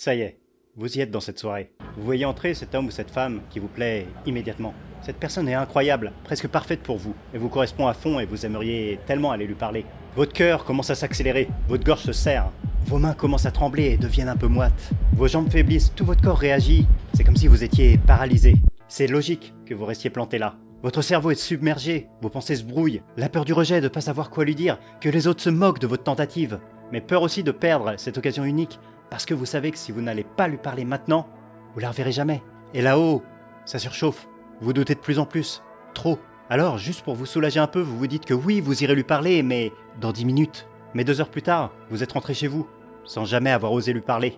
Ça y est, vous y êtes dans cette soirée. Vous voyez entrer cet homme ou cette femme qui vous plaît immédiatement. Cette personne est incroyable, presque parfaite pour vous, et vous correspond à fond et vous aimeriez tellement aller lui parler. Votre cœur commence à s'accélérer, votre gorge se serre, vos mains commencent à trembler et deviennent un peu moites. Vos jambes faiblissent, tout votre corps réagit, c'est comme si vous étiez paralysé. C'est logique que vous restiez planté là. Votre cerveau est submergé, vos pensées se brouillent, la peur du rejet, de ne pas savoir quoi lui dire, que les autres se moquent de votre tentative, mais peur aussi de perdre cette occasion unique, parce que vous savez que si vous n'allez pas lui parler maintenant, vous la reverrez jamais. Et là-haut, ça surchauffe, vous doutez de plus en plus, trop. Alors, juste pour vous soulager un peu, vous vous dites que oui, vous irez lui parler, mais dans 10 minutes. Mais 2 heures plus tard, vous êtes rentré chez vous, sans jamais avoir osé lui parler.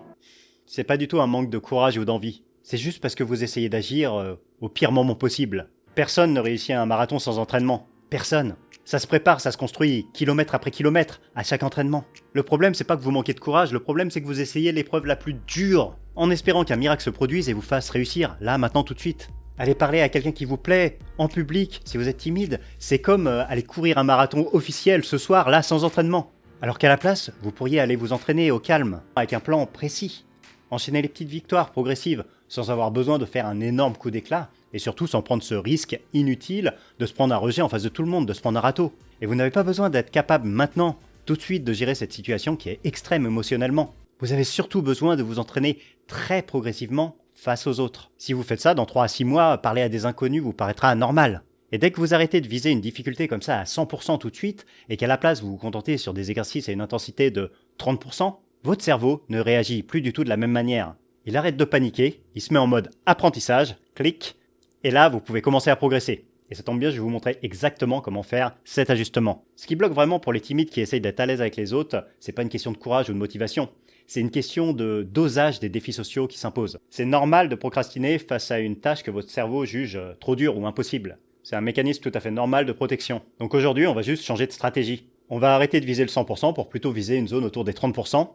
C'est pas du tout un manque de courage ou d'envie, c'est juste parce que vous essayez d'agir au pire moment possible. Personne ne réussit à un marathon sans entraînement. Personne. Ça se prépare, ça se construit, kilomètre après kilomètre, à chaque entraînement. Le problème, c'est pas que vous manquez de courage, le problème, c'est que vous essayez l'épreuve la plus dure, en espérant qu'un miracle se produise et vous fasse réussir, là, maintenant, tout de suite. Aller parler à quelqu'un qui vous plaît, en public, si vous êtes timide, c'est comme aller courir un marathon officiel ce soir, là, sans entraînement. Alors qu'à la place, vous pourriez aller vous entraîner au calme, avec un plan précis. Enchaîner les petites victoires progressives, sans avoir besoin de faire un énorme coup d'éclat, et surtout sans prendre ce risque inutile de se prendre un rejet en face de tout le monde, de se prendre un râteau. Et vous n'avez pas besoin d'être capable maintenant, tout de suite, de gérer cette situation qui est extrême émotionnellement. Vous avez surtout besoin de vous entraîner très progressivement face aux autres. Si vous faites ça, dans 3 à 6 mois, parler à des inconnus vous paraîtra anormal. Et dès que vous arrêtez de viser une difficulté comme ça à 100% tout de suite, et qu'à la place vous vous contentez sur des exercices à une intensité de 30%, votre cerveau ne réagit plus du tout de la même manière. Il arrête de paniquer, il se met en mode apprentissage, clic, et là vous pouvez commencer à progresser. Et ça tombe bien, je vais vous montrer exactement comment faire cet ajustement. Ce qui bloque vraiment pour les timides qui essayent d'être à l'aise avec les autres, c'est pas une question de courage ou de motivation. C'est une question de dosage des défis sociaux qui s'imposent. C'est normal de procrastiner face à une tâche que votre cerveau juge trop dure ou impossible. C'est un mécanisme tout à fait normal de protection. Donc aujourd'hui, on va juste changer de stratégie. On va arrêter de viser le 100% pour plutôt viser une zone autour des 30%.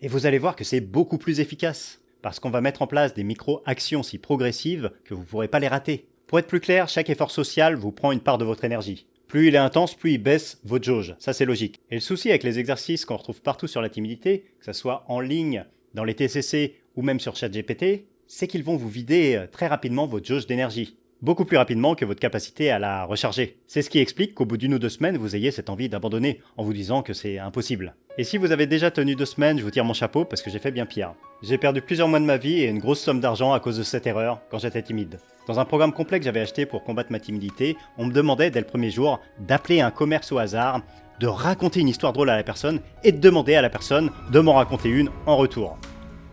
Et vous allez voir que c'est beaucoup plus efficace. Parce qu'on va mettre en place des micro-actions si progressives que vous ne pourrez pas les rater. Pour être plus clair, chaque effort social vous prend une part de votre énergie. Plus il est intense, plus il baisse votre jauge. Ça, c'est logique. Et le souci avec les exercices qu'on retrouve partout sur la timidité, que ce soit en ligne, dans les TCC ou même sur ChatGPT, c'est qu'ils vont vous vider très rapidement votre jauge d'énergie. Beaucoup plus rapidement que votre capacité à la recharger. C'est ce qui explique qu'au bout d'1 ou 2 semaines, vous ayez cette envie d'abandonner en vous disant que c'est impossible. Et si vous avez déjà tenu 2 semaines, je vous tire mon chapeau parce que j'ai fait bien pire. J'ai perdu plusieurs mois de ma vie et une grosse somme d'argent à cause de cette erreur quand j'étais timide. Dans un programme complet que j'avais acheté pour combattre ma timidité, on me demandait dès le premier jour d'appeler un commerce au hasard, de raconter une histoire drôle à la personne et de demander à la personne de m'en raconter une en retour.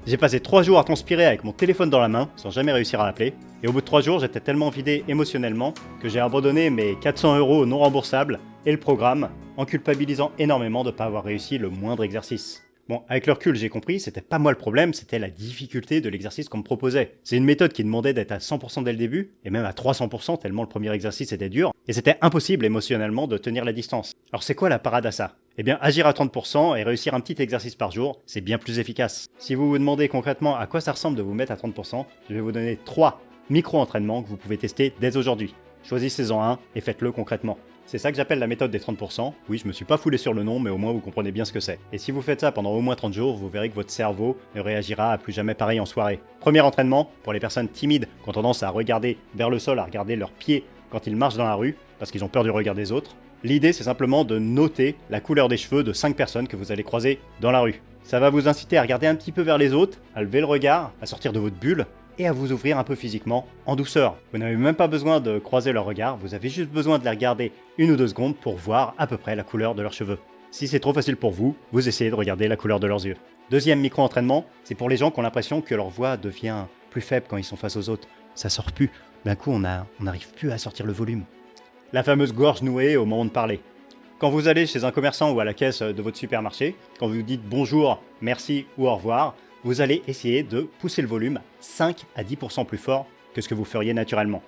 J'ai passé 3 jours à transpirer avec mon téléphone dans la main, sans jamais réussir à appeler. Et au bout de 3 jours, j'étais tellement vidé émotionnellement que j'ai abandonné mes 400 € non remboursables et le programme, en culpabilisant énormément de ne pas avoir réussi le moindre exercice. Bon, avec le recul, j'ai compris, c'était pas moi le problème, c'était la difficulté de l'exercice qu'on me proposait. C'est une méthode qui demandait d'être à 100% dès le début, et même à 300% tellement le premier exercice était dur, et c'était impossible émotionnellement de tenir la distance. Alors c'est quoi la parade à ça ? Eh bien, agir à 30% et réussir un petit exercice par jour, c'est bien plus efficace. Si vous vous demandez concrètement à quoi ça ressemble de vous mettre à 30%, je vais vous donner 3 micro-entraînements que vous pouvez tester dès aujourd'hui. Choisissez-en un et faites-le concrètement. C'est ça que j'appelle la méthode des 30%. Oui, je me suis pas foulé sur le nom, mais au moins vous comprenez bien ce que c'est. Et si vous faites ça pendant au moins 30 jours, vous verrez que votre cerveau ne réagira à plus jamais pareil en soirée. Premier entraînement, pour les personnes timides qui ont tendance à regarder vers le sol, à regarder leurs pieds quand ils marchent dans la rue, parce qu'ils ont peur du regard des autres. L'idée, c'est simplement de noter la couleur des cheveux de 5 personnes que vous allez croiser dans la rue. Ça va vous inciter à regarder un petit peu vers les autres, à lever le regard, à sortir de votre bulle, et à vous ouvrir un peu physiquement, en douceur. Vous n'avez même pas besoin de croiser leur regard, vous avez juste besoin de les regarder 1 ou 2 secondes pour voir à peu près la couleur de leurs cheveux. Si c'est trop facile pour vous, vous essayez de regarder la couleur de leurs yeux. Deuxième micro-entraînement, c'est pour les gens qui ont l'impression que leur voix devient plus faible quand ils sont face aux autres. Ça sort plus, d'un coup on n'arrive plus à sortir le volume. La fameuse gorge nouée au moment de parler. Quand vous allez chez un commerçant ou à la caisse de votre supermarché, quand vous dites bonjour, merci ou au revoir, vous allez essayer de pousser le volume 5 à 10% plus fort que ce que vous feriez naturellement.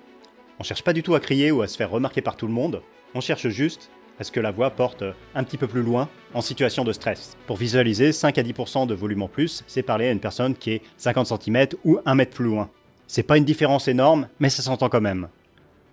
On cherche pas du tout à crier ou à se faire remarquer par tout le monde, on cherche juste à ce que la voix porte un petit peu plus loin en situation de stress. Pour visualiser, 5 à 10% de volume en plus, c'est parler à une personne qui est 50 cm ou 1 mètre plus loin. C'est pas une différence énorme, mais ça s'entend quand même.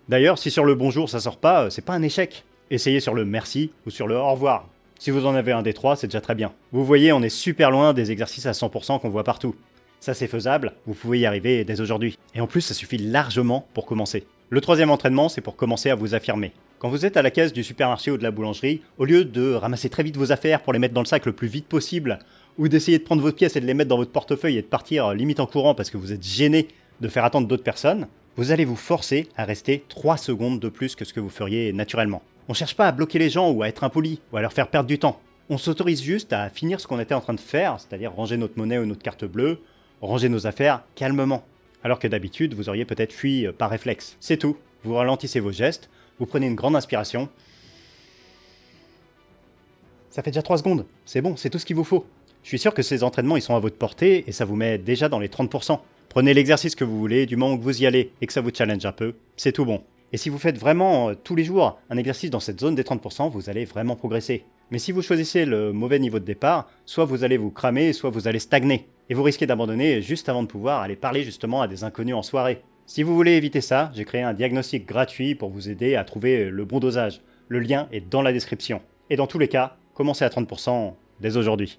D'ailleurs, si sur le bonjour ça sort pas, c'est pas un échec. Essayez sur le merci ou sur le au revoir. Si vous en avez un des 3, c'est déjà très bien. Vous voyez, on est super loin des exercices à 100% qu'on voit partout. Ça c'est faisable, vous pouvez y arriver dès aujourd'hui. Et en plus, ça suffit largement pour commencer. Le troisième entraînement, c'est pour commencer à vous affirmer. Quand vous êtes à la caisse du supermarché ou de la boulangerie, au lieu de ramasser très vite vos affaires pour les mettre dans le sac le plus vite possible, ou d'essayer de prendre vos pièces et de les mettre dans votre portefeuille et de partir limite en courant parce que vous êtes gêné de faire attendre d'autres personnes, vous allez vous forcer à rester 3 secondes de plus que ce que vous feriez naturellement. On cherche pas à bloquer les gens ou à être impoli, ou à leur faire perdre du temps. On s'autorise juste à finir ce qu'on était en train de faire, c'est-à-dire ranger notre monnaie ou notre carte bleue, ranger nos affaires calmement. Alors que d'habitude, vous auriez peut-être fui par réflexe. C'est tout. Vous ralentissez vos gestes, vous prenez une grande inspiration. Ça fait déjà 3 secondes. C'est bon, c'est tout ce qu'il vous faut. Je suis sûr que ces entraînements, ils sont à votre portée et ça vous met déjà dans les 30%. Prenez l'exercice que vous voulez, du moment que vous y allez et que ça vous challenge un peu, c'est tout bon. Et si vous faites vraiment tous les jours un exercice dans cette zone des 30%, vous allez vraiment progresser. Mais si vous choisissez le mauvais niveau de départ, soit vous allez vous cramer, soit vous allez stagner. Et vous risquez d'abandonner juste avant de pouvoir aller parler justement à des inconnus en soirée. Si vous voulez éviter ça, j'ai créé un diagnostic gratuit pour vous aider à trouver le bon dosage. Le lien est dans la description. Et dans tous les cas, commencez à 30% dès aujourd'hui.